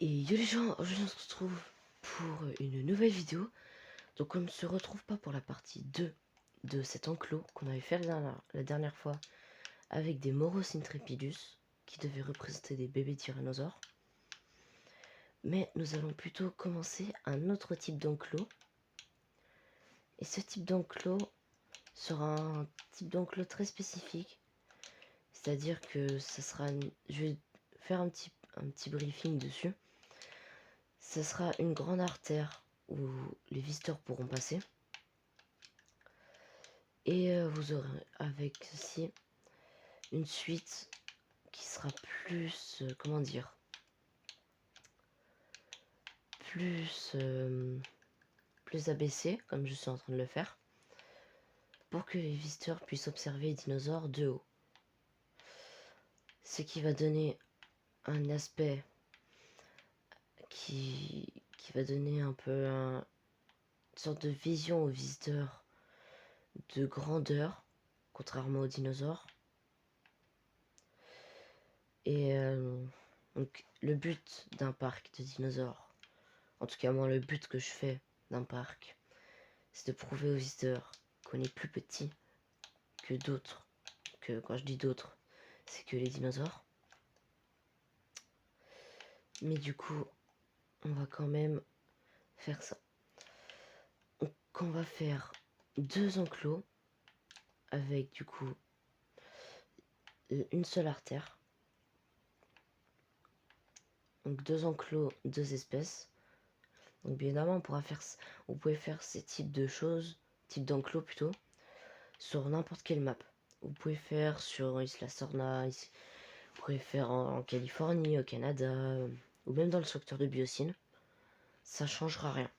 Et yo les gens, aujourd'hui on se retrouve pour une nouvelle vidéo. Donc on ne se retrouve pas pour la partie 2 de cet enclos qu'on avait fait la dernière fois avec des Moros intrepidus qui devaient représenter des bébés tyrannosaures. Mais nous allons plutôt commencer un autre type d'enclos. Et ce type d'enclos sera un type d'enclos très spécifique. C'est-à-dire que ça sera je vais faire un petit briefing dessus. Ce sera une grande artère où les visiteurs pourront passer. Et vous aurez avec ceci une suite qui sera plus, comment dire, plus abaissée, comme je suis en train de le faire, pour que les visiteurs puissent observer les dinosaures de haut. Ce qui va donner un aspect qui va donner un peu une sorte de vision aux visiteurs de grandeur, contrairement aux dinosaures. Et donc le but d'un parc de dinosaures, en tout cas moi le but que je fais d'un parc, c'est de prouver aux visiteurs qu'on est plus petit que d'autres. Que quand je dis d'autres, c'est que les dinosaures. Mais du coup, on va quand même faire ça. Donc on va faire 2 enclos avec du coup une seule artère. Donc 2 enclos, 2 espèces. Donc bien évidemment, vous pouvez faire ces types de choses, types d'enclos plutôt, sur n'importe quelle map. Vous pouvez faire sur Isla Sorna, vous pouvez faire en Californie, au Canada, ou même dans le secteur de Biosyn. Ça changera rien.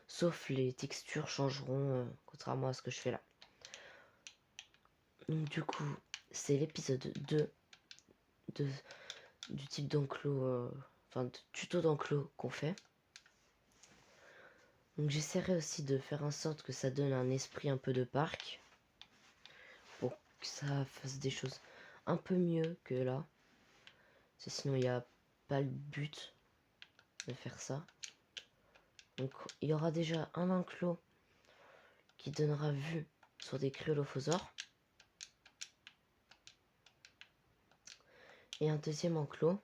Sauf les textures changeront, contrairement à ce que je fais là. Donc du coup, c'est l'épisode 2 du type d'enclos, enfin de tuto d'enclos qu'on fait. Donc j'essaierai aussi de faire en sorte que ça donne un esprit un peu de parc, pour que ça fasse des choses un peu mieux que là. Sinon il n'y a pas le but de faire ça. Donc il y aura déjà un enclos qui donnera vue sur des cryolophosaures. Et un deuxième enclos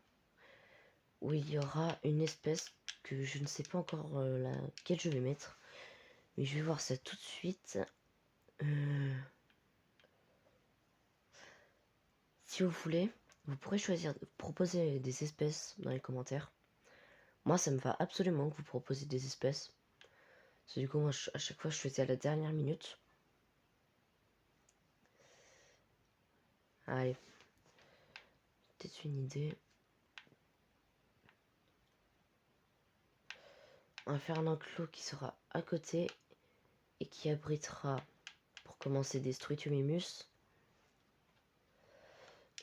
où il y aura une espèce que je ne sais pas encore laquelle je vais mettre. Mais je vais voir ça tout de suite. Si vous voulez, vous pourrez choisir, proposer des espèces dans les commentaires. Moi, ça me va absolument que vous proposiez des espèces. Parce que du coup, moi, à chaque fois, je faisais à la dernière minute. Allez. Peut-être une idée. On va faire un enclos qui sera à côté et qui abritera, pour commencer, des Struthiomimus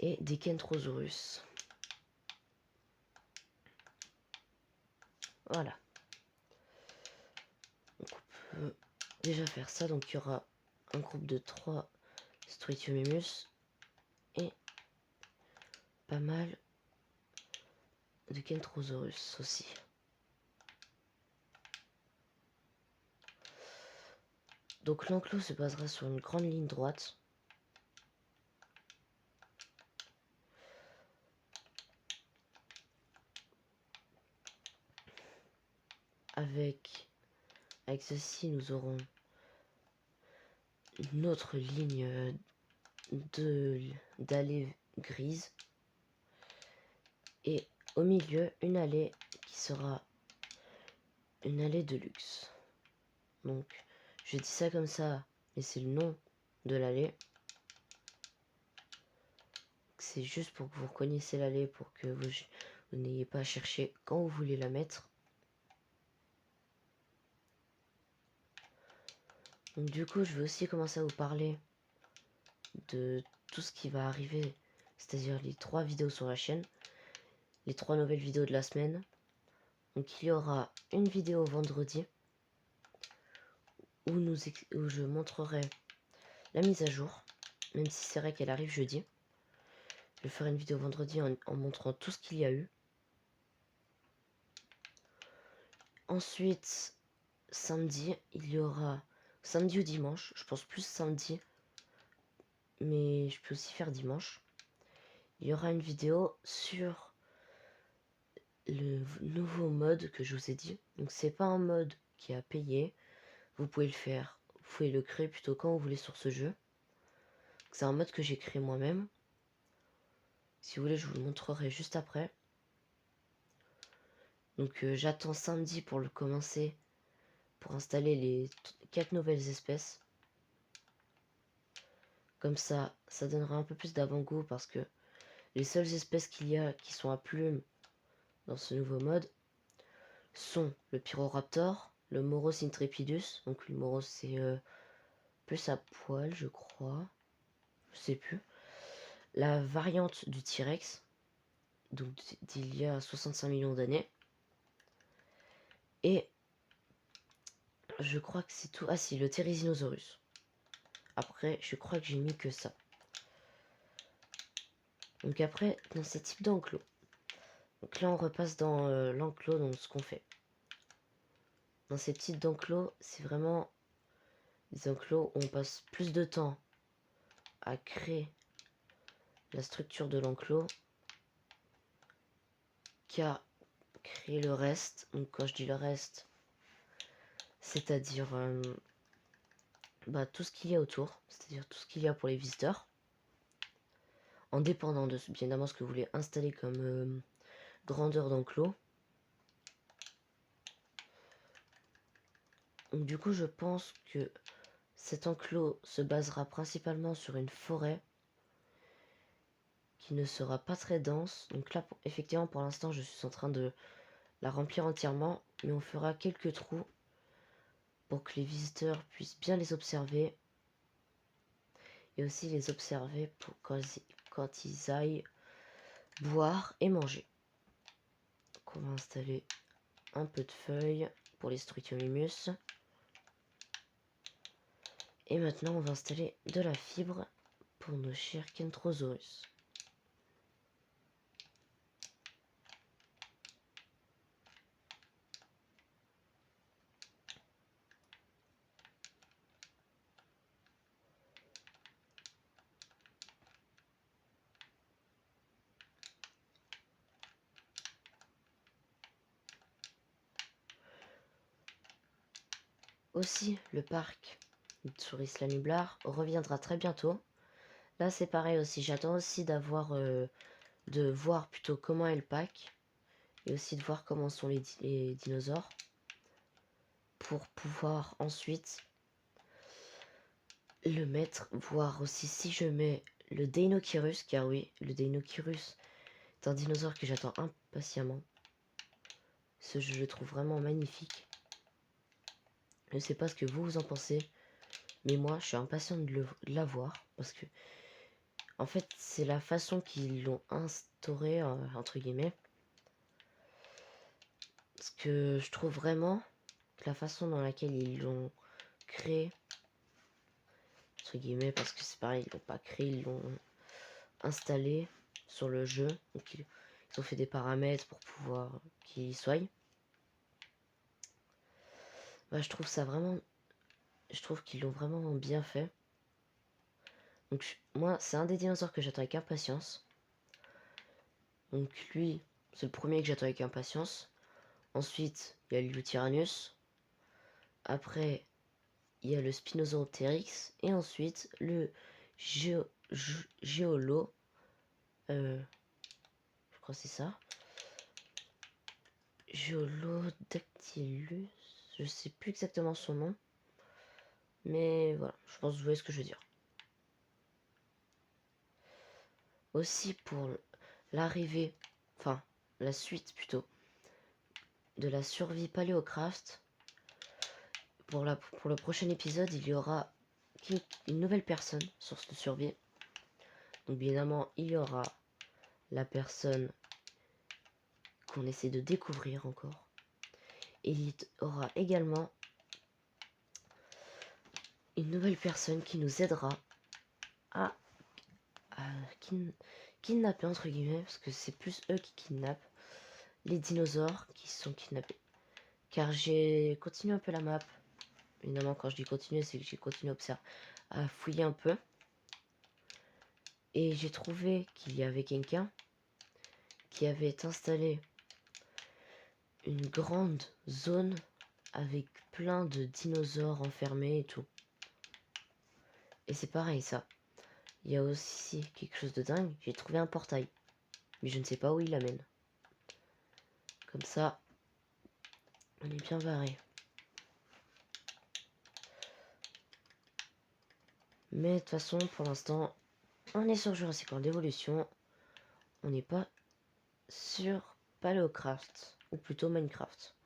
et des Kentrosaurus. Voilà. Donc on peut déjà faire ça. Donc il y aura un groupe de 3 Struthiomimus et pas mal de Kentrosaurus aussi. Donc l'enclos se basera sur une grande ligne droite. Avec ceci, nous aurons une autre ligne d'allée grise. Et au milieu, une allée qui sera une allée de luxe. Donc, je dis ça comme ça, mais c'est le nom de l'allée. C'est juste pour que vous reconnaissiez l'allée, pour que vous n'ayez pas à chercher quand vous voulez la mettre. Donc du coup, je vais aussi commencer à vous parler de tout ce qui va arriver, c'est-à-dire les 3 vidéos sur la chaîne, les 3 nouvelles vidéos de la semaine. Donc il y aura une vidéo vendredi où je montrerai la mise à jour, même si c'est vrai qu'elle arrive jeudi. Je ferai une vidéo vendredi en montrant tout ce qu'il y a eu. Ensuite, samedi, il y aura... Samedi ou dimanche, je pense plus samedi, mais je peux aussi faire dimanche. Il y aura une vidéo sur le nouveau mode que je vous ai dit. Donc c'est pas un mode qui est à payer. Vous pouvez le faire, vous pouvez le créer plutôt quand vous voulez sur ce jeu. C'est un mode que j'ai créé moi-même. Si vous voulez, je vous le montrerai juste après. Donc j'attends samedi pour le commencer, pour installer les 4 nouvelles espèces. Comme ça donnera un peu plus d'avant-goût parce que les seules espèces qu'il y a qui sont à plumes dans ce nouveau mode sont le Pyroraptor, le Moros intrepidus. Donc le Moros c'est plus à poil je crois, je sais plus. La variante du T-Rex, donc d'il y a 65 millions d'années. Et je crois que c'est tout. Ah si, le Therizinosaurus. Après, je crois que j'ai mis que ça. Donc après, dans ces types d'enclos. Donc là, on repasse dans l'enclos, donc ce qu'on fait. Dans ces types d'enclos, c'est vraiment des enclos où on passe plus de temps à créer la structure de l'enclos qu'à créer le reste. Donc quand je dis le reste, c'est-à-dire tout ce qu'il y a autour, c'est-à-dire tout ce qu'il y a pour les visiteurs, en dépendant de bien évidemment ce que vous voulez installer comme grandeur d'enclos. Donc du coup, je pense que cet enclos se basera principalement sur une forêt qui ne sera pas très dense. Donc là, effectivement, pour l'instant, je suis en train de la remplir entièrement, mais on fera quelques trous pour que les visiteurs puissent bien les observer et aussi les observer pour quand ils aillent boire et manger. Donc on va installer un peu de feuilles pour les Struthiomimus. Et maintenant, on va installer de la fibre pour nos chers Kentrosaurus. Aussi, le parc de Souris-la Nublar reviendra très bientôt. Là, c'est pareil aussi. J'attends aussi de voir plutôt comment est le pack et aussi de voir comment sont les dinosaures pour pouvoir ensuite le mettre, voir aussi si je mets le Deinocheirus, car oui, le Deinocheirus est un dinosaure que j'attends impatiemment. Ce jeu, je le trouve vraiment magnifique. Je ne sais pas ce que vous en pensez, mais moi, je suis impatient de l'avoir parce que, en fait, c'est la façon qu'ils l'ont instauré, entre guillemets. Parce que je trouve vraiment que la façon dans laquelle ils l'ont créé, entre guillemets, parce que c'est pareil, ils l'ont pas créé, ils l'ont installé sur le jeu. Donc ils ont fait des paramètres pour pouvoir qu'il y soit. Je trouve ça vraiment, je trouve qu'ils l'ont vraiment bien fait. Donc moi, c'est un des dinosaures que j'attends avec impatience. Donc lui, c'est le premier que j'attends avec impatience. Ensuite, il y a le Lutyrannus. Après, il y a le Spinosaurus. Et ensuite, le Géolo. Je crois que c'est ça. Geolodactylus. Je sais plus exactement son nom. Mais voilà, je pense que vous voyez ce que je veux dire. Aussi pour l'arrivée, enfin la suite plutôt, de la survie Paléocraft. Pour le prochain épisode, il y aura une nouvelle personne sur cette survie. Donc bien évidemment, il y aura la personne qu'on essaie de découvrir encore. Et il y aura également une nouvelle personne qui nous aidera à kidnapper entre guillemets, parce que c'est plus eux qui kidnappent les dinosaures qui sont kidnappés. car j'ai continué un peu la map. Évidemment, quand je dis continuer, c'est que j'ai continué à fouiller un peu. Et j'ai trouvé qu'il y avait quelqu'un qui avait installé une grande zone avec plein de dinosaures enfermés et tout. Et c'est pareil ça. Il y a aussi quelque chose de dingue. J'ai trouvé un portail. Mais je ne sais pas où il amène. Comme ça, on est bien barré. Mais de toute façon, pour l'instant, on est sur Jurassic World Evolution. On n'est pas sur Paleocraft. Ou plutôt Minecraft.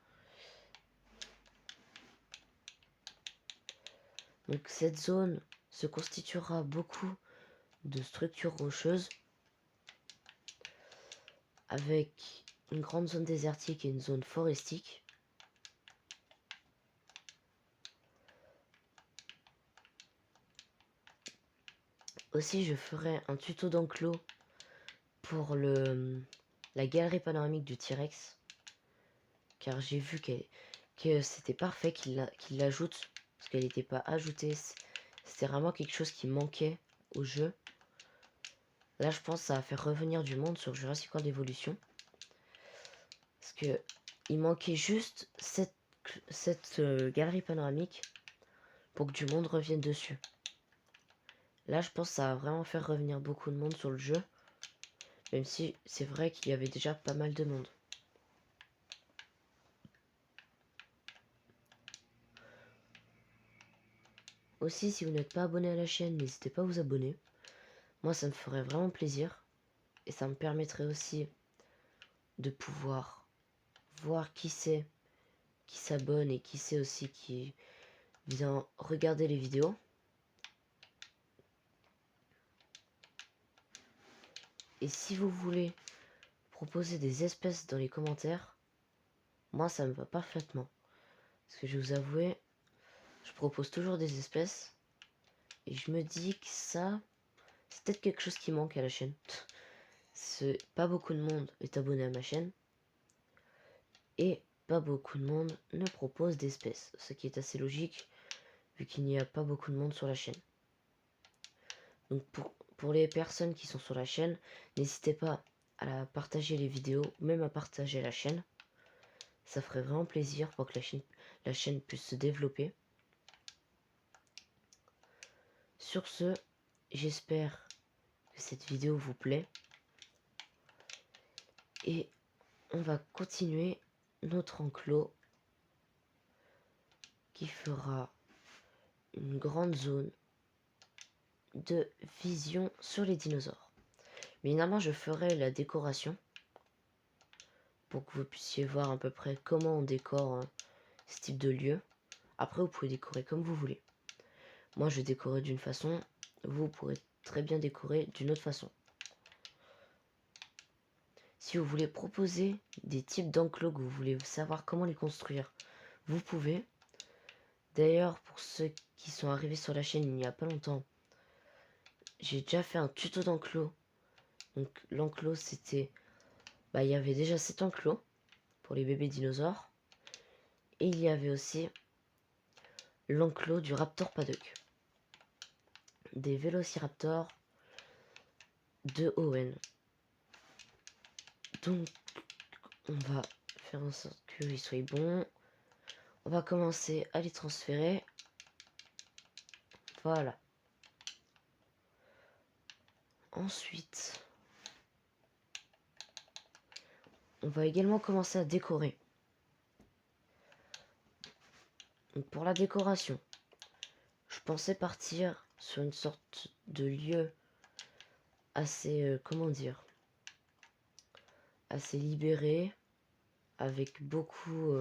Donc cette zone se constituera beaucoup de structures rocheuses avec une grande zone désertique et une zone forestique. Aussi, je ferai un tuto d'enclos pour la galerie panoramique du T-Rex, car j'ai vu que c'était parfait qu'il l'ajoute, parce qu'elle n'était pas ajoutée. C'était vraiment quelque chose qui manquait au jeu. Là, je pense que ça va faire revenir du monde sur Jurassic World Evolution. Parce que il manquait juste cette galerie panoramique pour que du monde revienne dessus. Là, je pense que ça va vraiment faire revenir beaucoup de monde sur le jeu. Même si c'est vrai qu'il y avait déjà pas mal de monde. Aussi, si vous n'êtes pas abonné à la chaîne, n'hésitez pas à vous abonner. Moi, ça me ferait vraiment plaisir. Et ça me permettrait aussi de pouvoir voir qui c'est qui s'abonne et qui c'est aussi qui vient regarder les vidéos. Et si vous voulez proposer des espèces dans les commentaires, moi ça me va parfaitement. Parce que je vais vous avouer, je propose toujours des espèces. Et je me dis que ça, c'est peut-être quelque chose qui manque à la chaîne. Pas beaucoup de monde est abonné à ma chaîne. Et pas beaucoup de monde ne propose d'espèces. Ce qui est assez logique, vu qu'il n'y a pas beaucoup de monde sur la chaîne. Donc pour les personnes qui sont sur la chaîne, n'hésitez pas à partager les vidéos, même à partager la chaîne. Ça ferait vraiment plaisir pour que la chaîne puisse se développer. Sur ce, j'espère que cette vidéo vous plaît. Et on va continuer notre enclos qui fera une grande zone de vision sur les dinosaures. Mais évidemment, je ferai la décoration pour que vous puissiez voir à peu près comment on décore ce type de lieu. Après, vous pouvez décorer comme vous voulez. Moi, je vais décorer d'une façon, vous pourrez très bien décorer d'une autre façon. Si vous voulez proposer des types d'enclos que vous voulez savoir comment les construire, vous pouvez. D'ailleurs, pour ceux qui sont arrivés sur la chaîne il n'y a pas longtemps, j'ai déjà fait un tuto d'enclos. Donc l'enclos c'était... il y avait déjà cet enclos pour les bébés dinosaures. Et il y avait aussi l'enclos du Raptor Paddock. Des Vélociraptors de Owen. Donc on va faire en sorte qu'ils soient bons. On va commencer à les transférer. Voilà. Ensuite, on va également commencer à décorer. Donc pour la décoration, je pensais partir sur une sorte de lieu assez, comment dire, assez libéré, avec beaucoup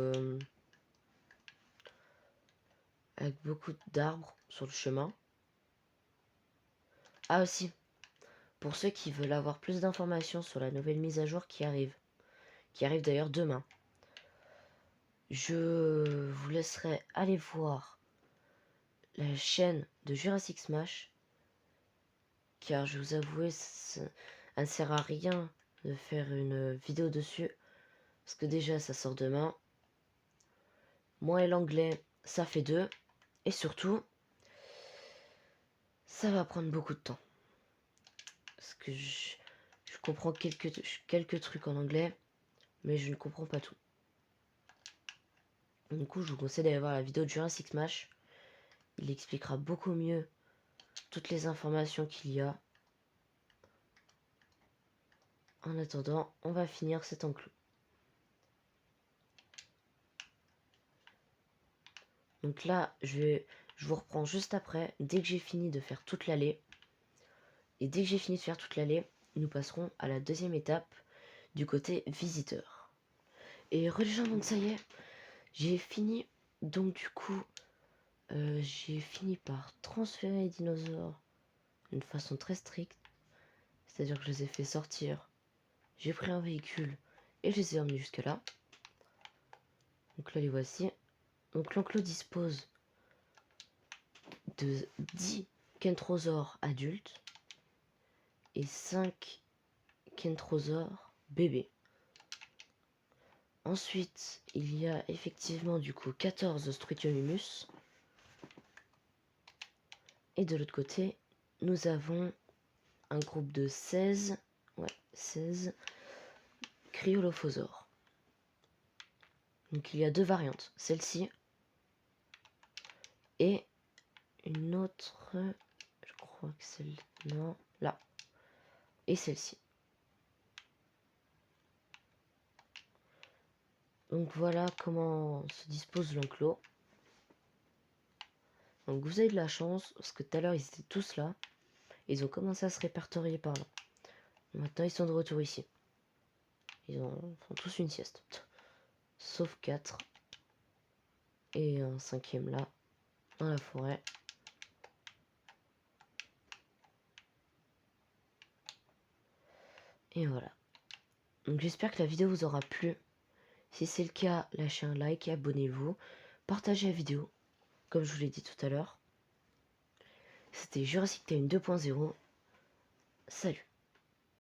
d'arbres sur le chemin. Ah aussi, pour ceux qui veulent avoir plus d'informations sur la nouvelle mise à jour qui arrive d'ailleurs demain, je vous laisserai aller voir la chaîne de Jurassic Smash, car je vous avoue, ça ne sert à rien de faire une vidéo dessus, parce que déjà ça sort demain, Moi et l'anglais, ça fait 2. Et surtout, ça va prendre beaucoup de temps. Parce que je comprends quelques trucs en anglais, mais je ne comprends pas tout. Du coup, je vous conseille d'aller voir la vidéo de Jurassic Smash. Il expliquera beaucoup mieux toutes les informations qu'il y a. En attendant, on va finir cet enclos. Donc là, je vous reprends juste après, dès que j'ai fini de faire toute l'allée. Et dès que j'ai fini de faire toute l'allée, nous passerons à la deuxième étape du côté visiteur. Et religion, donc ça y est, j'ai fini. Donc du coup, j'ai fini par transférer les dinosaures d'une façon très stricte. C'est-à-dire que je les ai fait sortir. J'ai pris un véhicule et je les ai emmenés jusque là. Donc là, les voici. Donc l'enclos dispose de 10 kentrosaures adultes et 5 kentrosaures bébés. Ensuite, il y a effectivement du coup 14 Struthiomimus. Et de l'autre côté, nous avons un groupe de 16 Cryolophosaures. Donc il y a deux variantes, celle-ci et une autre, je crois que celle, non, là, et celle-ci. Donc voilà comment se dispose l'enclos. Donc vous avez de la chance, parce que tout à l'heure ils étaient tous là, ils ont commencé à se répertorier par là. Maintenant ils sont de retour ici. Ils font tous une sieste. Sauf 4. Et un cinquième là, dans la forêt. Et voilà. Donc j'espère que la vidéo vous aura plu. Si c'est le cas, lâchez un like et abonnez-vous. Partagez la vidéo, comme je vous l'ai dit tout à l'heure. C'était Jurassic Time 2.0. Salut.